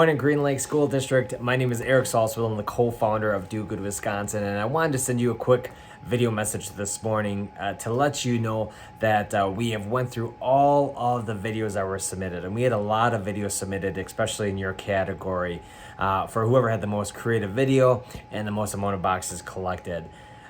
morning, Green Lake School District. My name is Eric Salzwell. I'm the co-founder of Do Good Wisconsin, and I wanted to send you a quick video message this morning to let you know that we have went through all of the videos that were submitted, and we had a lot of videos submitted, especially in your category, for whoever had the most creative video and the most amount of boxes collected.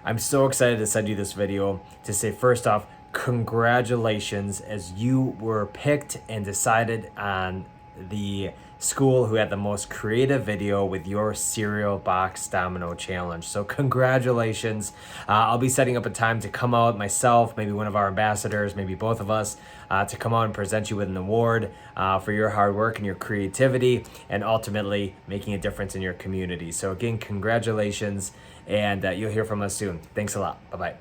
I'm so excited to send you this video to say, first off, congratulations, as you were picked and decided on the school who had the most creative video with your cereal box domino challenge. So congratulations. I'll be setting up a time to come out myself, maybe one of our ambassadors, maybe both of us, to come out and present you with an award for your hard work and your creativity, and ultimately making a difference in your community. So again, congratulations, and you'll hear from us soon. Thanks a lot. Bye-bye.